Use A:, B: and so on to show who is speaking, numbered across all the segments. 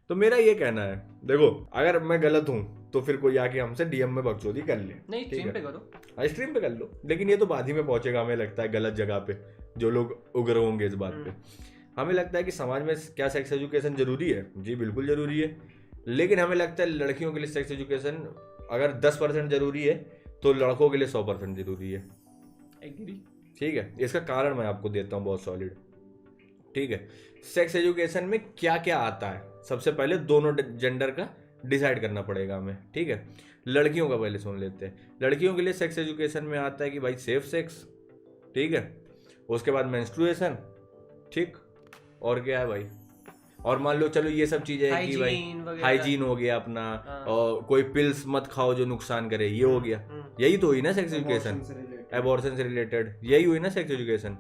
A: तो मेरा ये कहना है, देखो अगर मैं गलत हूँ तो फिर कोई आके हमसे डीएम में बकचोदी कर ले,
B: नहीं स्ट्रीम पे करो,
A: हाँ स्ट्रीम पे कर लो, लेकिन ये तो बाद ही में पहुंचेगा हमें लगता है गलत जगह पे, जो लोग उग्र होंगे इस बात पे। हमें लगता है कि समाज में क्या सेक्स एजुकेशन जरूरी है, जी बिल्कुल जरूरी है, लेकिन हमें लगता है लड़कियों के लिए सेक्स एजुकेशन अगर 10% जरूरी है तो लड़कों के लिए 100% जरूरी है।
B: एग्री।
A: ठीक है, इसका कारण मैं आपको देता हूँ बहुत सॉलिड। ठीक है, सेक्स एजुकेशन में क्या क्या आता है, सबसे पहले दोनों जेंडर का डिसाइड करना पड़ेगा हमें। ठीक है, लड़कियों का पहले सुन लेते हैं। लड़कियों के लिए सेक्स एजुकेशन में आता है कि भाई सेफ सेक्स, ठीक है, उसके बाद मेंस्ट्रुएशन, ठीक, और क्या है भाई, और मान लो चलो ये सब चीजें है कि भाई हाइजीन हो गया अपना, और कोई पिल्स मत खाओ जो नुकसान करे, ये हो गया, यही तो हुई ना सेक्स एजुकेशन, एबॉर्शन से रिलेटेड यही हुई ना सेक्स एजुकेशन,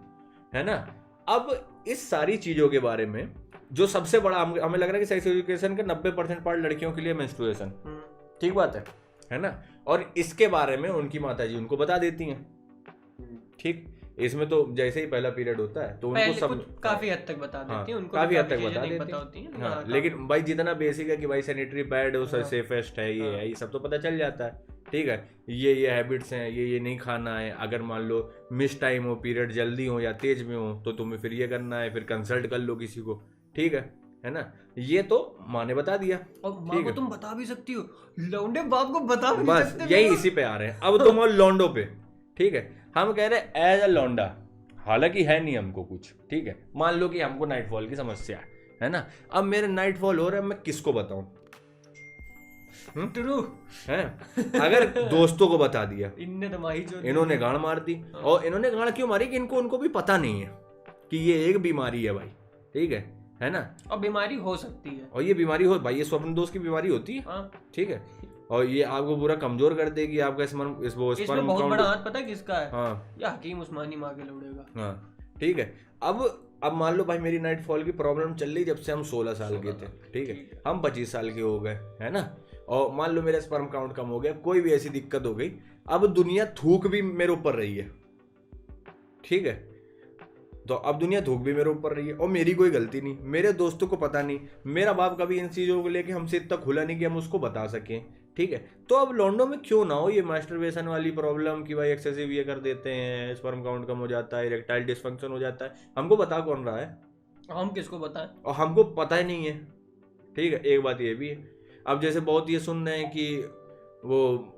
A: है ना। अब इस सारी चीजों के बारे में जो सबसे बड़ा हमें लग रहा है कि सेक्स एजुकेशन का 90% पार्ट लड़कियों के लिए मेंस्ट्रुएशन, ठीक बात है ना, और इसके बारे में उनकी माताजी उनको बता देती हैं। ठीक, इसमें तो जैसे ही पहला पीरियड होता है तो उनको सब
B: काफी हद तक बता देती हैं, उनको
A: काफी हद तक बता
B: देती हैं,
A: हाँ, लेकिन भाई जितना बेसिक है कि भाई सैनिटरी पैड सेफेस्ट है, ये है, ये सब तो पता चल जाता है। ठीक है, ये हैबिट्स हैं, ये नहीं खाना है, अगर मान लो मिस टाइम हो, पीरियड जल्दी हो या तेज में हो तो तुम्हें फिर ये करना है, फिर कंसल्ट कर लो किसी को। ठीक है ना, ये तो माँ ने बता दिया,
B: और माँ को तुम बता भी सकती हो, लौंडे बाप को बता भी
A: बस
B: सकते,
A: यही इसी पे आ रहे हैं। अब तुम और लौंडो पे, ठीक है, हम कह रहे हैं एज अ लौंडा, हालांकि है नहीं हमको कुछ, ठीक है, मान लो कि हमको नाइटफॉल की समस्या है ना, अब मेरे नाइटफॉल हो रहा है, मैं किसको बताऊं?
B: ट्रू
A: है, अगर दोस्तों को बता दिया,
B: इन्होंने
A: गाड़ मार दी, और इन्होंने गाड़ क्यों मारी कि उनको भी पता नहीं है कि ये एक बीमारी है भाई, ठीक है ना,
B: और बीमारी हो सकती है,
A: और ये बीमारी हो भाई, ये स्वप्न दोष की बीमारी होती है, ठीक है, और ये आपको पूरा कमजोर कर देगी, आपका
B: इसमें बहुत बड़ा हाथ पता है किसका है?
A: हाँ,
B: या हकीम उस्मानी माँ के लौड़ेगा।
A: हाँ, ठीक है। अब मान लो भाई मेरी नाइटफॉल की प्रॉब्लम चल रही जब से हम 16 साल के थे, ठीक है, हम 25 साल के हो गए, है ना, और मान लो मेरा स्पर्म काउंट कम हो गया, कोई भी ऐसी दिक्कत हो गई, अब दुनिया थूक भी मेरे ऊपर रही है, ठीक है, तो अब दुनिया थूक भी मेरे ऊपर रही है, और मेरी कोई गलती नहीं, मेरे दोस्तों को पता नहीं, मेरा बाप कभी इन चीज़ों को लेके हमसे इतना खुला नहीं कि हम उसको बता सकें, ठीक है। तो अब लॉन्डो में क्यों ना हो ये मास्टरबेशन वाली प्रॉब्लम कि भाई एक्सेसिव ये कर देते हैं, स्पर्म काउंट कम हो जाता है, इरेक्टाइल डिसफंक्शन हो जाता है, हमको बता कौन रहा है?
B: हम किसको बताएं, और
A: हमको पता ही नहीं है, ठीक है। एक बात ये भी है, अब जैसे बहुत ये सुन रहे हैं कि वो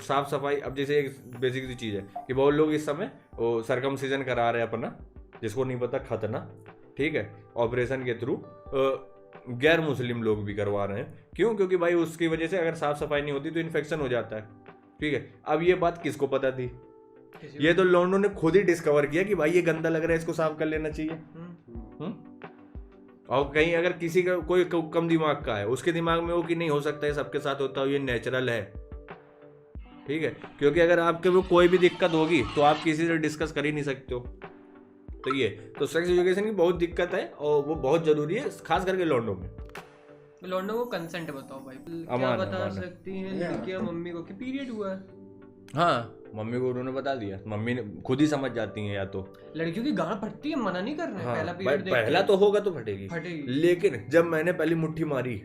A: साफ सफाई, अब जैसे एक बेसिक सी चीज़ है कि बहुत लोग इस समय वो सर्कमसिजन करा रहे हैं अपना, जिसको नहीं पता खतना, ठीक है, ऑपरेशन के थ्रू, गैर मुस्लिम लोग भी करवा रहे हैं, क्यों? क्योंकि भाई उसकी वजह से अगर साफ सफाई नहीं होती तो इन्फेक्शन हो जाता है, ठीक है। अब ये बात किसको पता थी? ये तो लॉन्डो ने खुद ही डिस्कवर किया कि भाई ये गंदा लग रहा है, इसको साफ कर लेना चाहिए। और कहीं अगर किसी का कोई कम दिमाग का है, उसके दिमाग में वो कि नहीं हो सकता है सबके साथ होता हो, ये नेचुरल है, ठीक है, क्योंकि अगर आपके वो कोई भी दिक्कत होगी तो आप किसी से डिस्कस कर ही नहीं सकते हो। तो ये तो सेक्स एजुकेशन की बहुत दिक्कत है और वो बहुत जरूरी है, खास करके लॉन्डो में।
B: लॉन्डो को कंसेंट बताओ भाई, क्या बता सकती हैं लड़कियां मम्मी को कि पीरियड हुआ है?
A: हाँ, मम्मी को उन्होंने बता दिया, मम्मी ने खुद ही समझ जाती हैं, या तो
B: लड़कियों की गांड फटती है, मना नहीं कर रहे हैं, पहला पीरियड
A: पहला तो होगा तो फटेगी, लेकिन जब मैंने पहली मुट्ठी मारी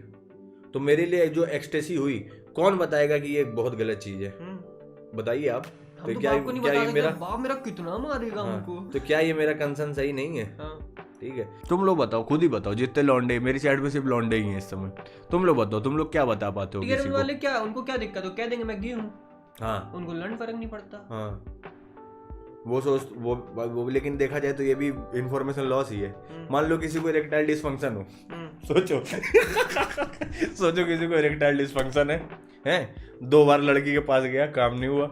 A: तो मेरे लिए जो एक्सटेसी हुई, कौन बताएगा कि ये बहुत गलत चीज है? बताइए आप।
B: तो क्या ये मेरा बाप मेरा कितना मारेगा हमको?
A: तो क्या ये मेरा कंसर्न सही नहीं है? ठीक है, तुम लोग बताओ, खुद ही बताओ, जितने लौंडे, मेरी साइड पे सिर्फ लौंडे ही हैं इस समय, तुम लोग बताओ, तुम लोग क्या बता पाते हो किसी को?
B: वाले क्या, उनको क्या दिक्कत हो, कह देंगे मैं गी हूँ,
A: हाँ,
B: उनको लंड फर्क नहीं पड़ता।
A: हाँ, वो लेकिन देखा जाए तो ये भी इंफॉर्मेशन लॉस ही है। मान लो किसी को इरेक्टाइल डिसफंक्शन हो, सोचो किसी को इरेक्टाइल डिसफंक्शन है 2 बार लड़की के पास गया, काम नहीं हुआ,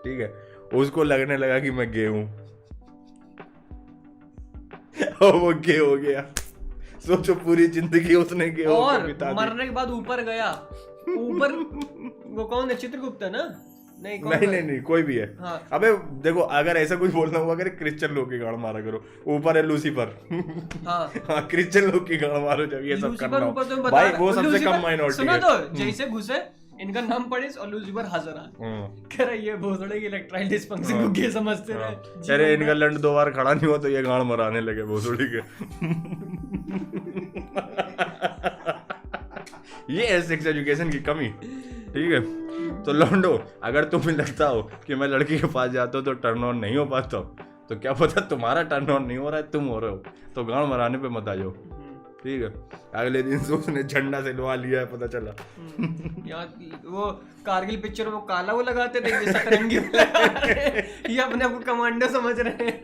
A: ठीक है, उसको लगने लगा कि मैं गे हूं और वो गे हो गया। सोचो पूरी जिंदगी उसने गे
B: और मरने के बाद ऊपर गया, ऊपर वो कौन है, चित्रगुप्त है ना? नहीं,
A: कोई भी है। हाँ। अबे देखो, अगर ऐसा कुछ बोलना हुआ करे, क्रिश्चियन लोग की गाड़ मारा करो, ऊपर है लूसीफर। हाँ, क्रिश्चियन लोग की गाड़ मारो जब ये सब करना हो भाई, वो सबसे कम माइनॉरिटी है।
B: सुनो तो, जैसे घुसे इनका नाम पढ़े और लूसीफर हाजिर आ, कह रहा ये भोसड़े की इलेक्ट्राइल डिसफंक्शन को क्या समझते रहे,
A: अरे इनका लंड 2 बार खड़ा नहीं हुआ तो ये गाड़ मराने लगे भोसड़ी के। ये है सेक्स एजुकेशन की कमी, ठीक है। तो लौंडो, अगर तुम्हें लगता हो कि मैं लड़की के पास जाता हूँ तो टर्न ऑन नहीं हो पाता हूँ, तो क्या पता तुम्हारा टर्न ऑन नहीं हो रहा है, तुम हो रहे हो, तो गांड मराने पे मत आ जाओ, ठीक है। अगले दिन से उसने झंडा से लुआ लिया है, पता चला।
B: यहाँ वो कारगिल पिक्चर में वो काला वो लगाते थे, ये सतरंगी लगा रहे हैं, ये अपने आप को कमांडो समझ रहे हैं।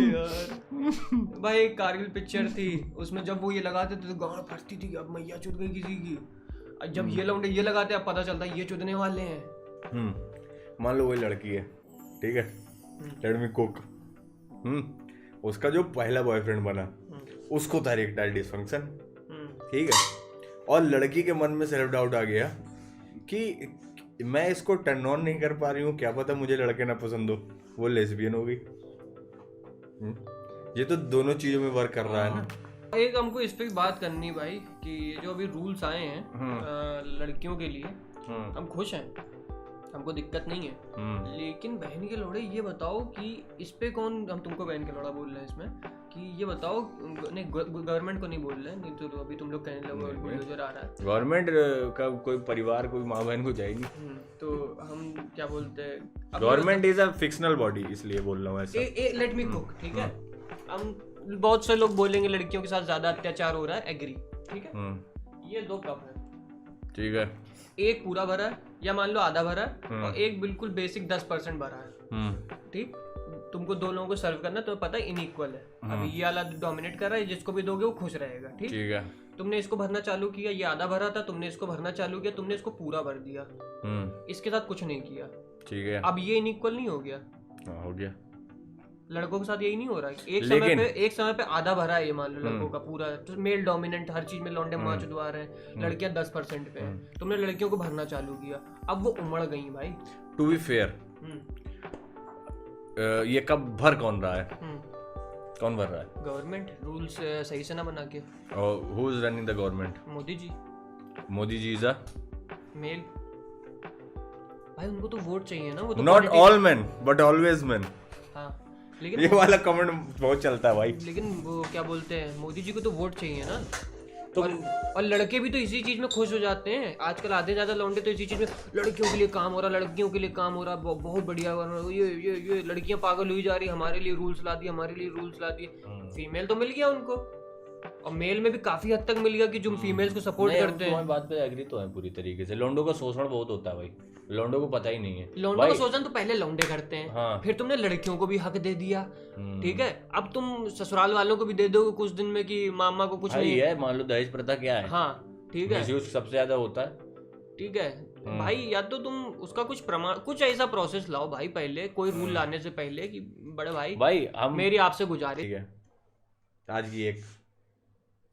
B: यार भाई कारगिल पिक्चर थी, उसमें जब वो ये लगाते थे तो गांड फटती थी कि अब मैया चुद गई किसी की। जब ये लौंडे ये लगाते हैं अब पता चलता है ये चुदने वाले हैं।
A: मान लो वही लड़की है, ठीक है, लेट मी कुक, उसका जो पहला बॉयफ्रेंड बना उसको था इरेक्टाइल डिसफंक्शन, ठीक है, और लड़की के मन में सेल्फ डाउट आ गया कि मैं इसको टर्न ऑन नहीं कर पा रही हूँ, क्या पता मुझे लड़के ना पसंद हो, वो लेस्बियन हो गई। ये तो दोनों चीजों में वर्क कर रहा है ना।
B: एक हमको इस पे बात करनी भाई कि ये जो अभी रूल्स आए हैं लड़कियों के लिए, हम खुश हैं, हमको दिक्कत नहीं है, लेकिन बहन के लोड़े ये बताओ कि इस पे कौन, हम तुमको बहन के लोड़ा बोल रहे हैं इसमें, कि ये बताओ, नहीं गवर्नमेंट को नहीं बोल रहे हैं, नहीं तो अभी तुम लोग कहने लगो बुलडोजर आ रहा है,
A: गवर्नमेंट का कोई परिवार कोई माँ बहन को जाएगी,
B: तो हम क्या बोलते हैं,
A: government is a fictional body, इसलिए बोल रहा हूँ ऐसा।
B: लेट मी कुक, ठीक है। हम बहुत से लोग बोलेंगे लड़कियों के साथ ज्यादा अत्याचार हो रहा है, एग्री, ठीक है। ये 2 कप है, ठीक है, एक पूरा भरा है या मान लो आधा भरा है और एक बिल्कुल बेसिक 10% भरा है, ठीक। तुमको 2 लोगों को सर्व करना, तुम्हें पता है इनइक्वल है, अभी ये वाला डोमिनेट कर रहा है, जिसको भी दोगे वो खुश रहेगा, ठीक है। तुमने इसको भरना चालू किया, ये आधा भरा था, तुमने इसको भरना चालू किया, तुमने इसको पूरा भर दिया, इसके साथ कुछ नहीं किया, ठीक है। अब ये इनइक्वल नहीं हो गया? हो गया। लड़कों के साथ यही नहीं हो रहा है, एक समय पे आधा भरा है, ये मान लो लड़कों का पूरा, तो मेल डोमिनेंट हर चीज में लौंडे माँ चुदवा रहे हैं, लड़कियां 10% पे हैं, तुमने लड़कियों को भरना चालू किया, अब वो उमड़ गई भाई। टू बी फेयर, ये कब भर कौन रहा है, कौन भर रहा है? गवर्नमेंट रूल्स सही से ना बना के। और who is running the government? Modi ji. Modi ji is a male भाई, उनको तो वोट चाहिए ना, वो तो not all men but always men. हाँ, लेकिन ये वाला कमेंट बहुत चलता है भाई, लेकिन वो क्या बोलते हैं, मोदी जी को तो वोट चाहिए ना, तो और लड़के भी तो इसी चीज में खुश हो जाते हैं आजकल, आधे ज्यादा लौंडे तो इसी चीज में, लड़कियों के लिए काम हो रहा, लड़कियों के लिए काम हो रहा, बहुत बढ़िया, ये लड़कियां पागल हुई जा रही, हमारे लिए रूल्स ला दिए, हमारे लिए रूल्स ला दिए। फीमेल तो मिल गया उनको, और मेल में भी काफी हद तक मिल गया कि जो फीमेल्स को सपोर्ट करते हैं। बात पे एग्री तो है पूरी तरीके से, लौंडों का शोषण बहुत होता है भाई, लौंडों को पता ही नहीं है, लौंडों का शोषण तो पहले लौंडे करते हैं, हाँ। फिर तुमने लड़कियों को भी हक दे दिया, ठीक है, अब तुम ससुराल वालों को भी दे दोगे कुछ दिन में कि मामा को कुछ नहीं है, मान लो दहेज प्रथा क्या है, हाँ ठीक है, मिसयूज सबसे ज्यादा होता है, ठीक है भाई, या तो तुम उसका कुछ प्रमाण, कुछ ऐसा प्रोसेस लाओ भाई, पहले कोई रूल लाने से पहले कि बड़े भाई हम, मेरी आपसे गुजारिश, ठीक है, आज की एक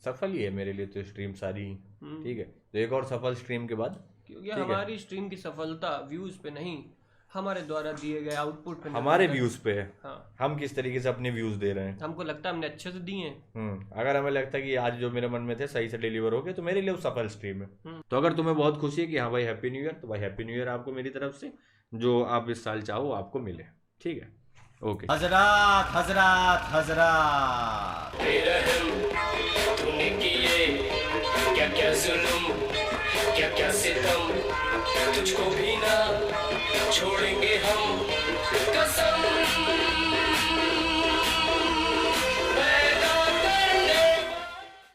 B: सफल ही है मेरे लिए तो स्ट्रीम सारी, ठीक है, तो एक और सफल स्ट्रीम के बाद, क्योंकि हमारी स्ट्रीम की सफलता व्यूज पे नहीं, हमारे द्वारा दिए गए आउटपुट पे, हमारे व्यूज पे है, हाँ। हम किस तरीके से अपने व्यूज दे रहे हैं, हमको लगता है हमने अच्छे से दिए हैं, अगर हमें लगता है कि आज जो मेरे मन में थे सही से डिलीवर हो गए, तो मेरे लिए वो सफल स्ट्रीम है। तो अगर तुम्हें बहुत खुशी है कि हाँ भाई हैप्पी न्यू ईयर, तो भाई हैप्पी न्यू ईयर आपको मेरी तरफ से, जो आप इस साल चाहो आपको मिले, ठीक है, ओके। हजरात हजरात हजरात, तूने किए क्या क्या जुल्म, क्या क्या सितम, तुझको भी ना छोड़ेंगे।